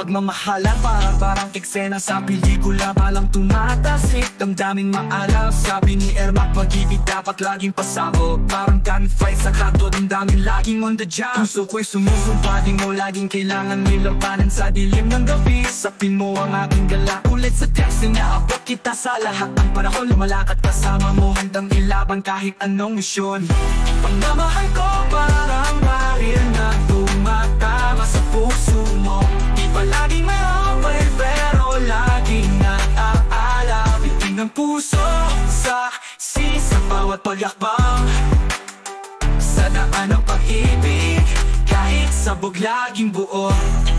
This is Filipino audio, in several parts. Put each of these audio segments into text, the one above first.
pagmamahalan parang eksena sa pelikula. Balang tumatasik, damdamin maalab. Sabi ni Ermac, pag-ibig dapat laging pasabog. Parang gunfight sa kato, damdamin laging on the job. Puso ko'y sumusumpa, di mo laging kailangan nilabanan sa dilim ng gabi. Sapin mo ang aking gala, ulit sa text, inaabot kita sa lahat ng panahon. Lumalakad kasama mo, handang ilaban kahit anong misyon. Pagmamahal ko parang baril na tumatama sa puso mo. Di pa laging may away, pero laging naaalala. Biting ng puso sa sa bawat pagyakbang. Sa daan ng pag-ibig, kahit sabog laging buo.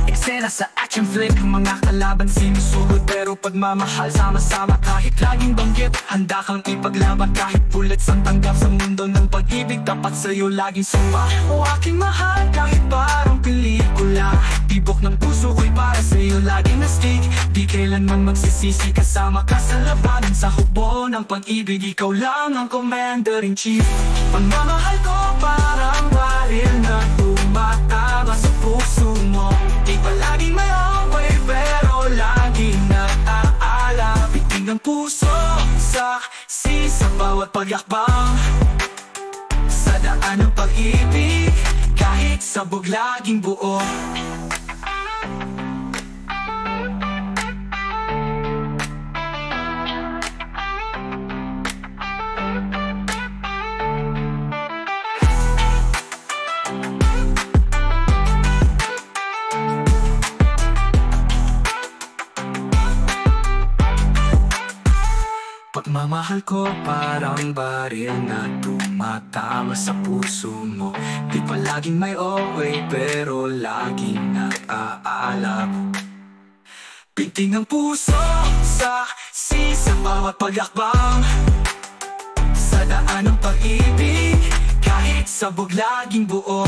Eksena sa action flick, mga kalaban sinusugod, pero pagmamahal sama-sama kahit laging banggit. Handa kang ipaglaban kahit bullets ang tanggap. Sa mundo ng pag-ibig, tapat sa'yo laging sumpa. O aking mahal, kahit parang pelikula, tibok ng puso ko'y para sa'yo laging na-stick. Di kailanman magsisisi, kasama ka sa labanan. Sa hukbo ng pag-ibig, ikaw lang ang commander-in-chief. Pagmamahal ko parang baril na tumatama sa puso mo. Di pa laging may away, pero laging naaalala. Biting ng puso sa bawat pagyakbang. Sa daan ng pag-ibig, kahit sabog laging buo. Pagmamahal ko parang baril na tumatama sa puso mo. Di pa laging may away, pero laging naaalab. Pinting ng puso sa bawat pagyakbang. Sa daan ng pag-ibig, kahit sabog laging buo.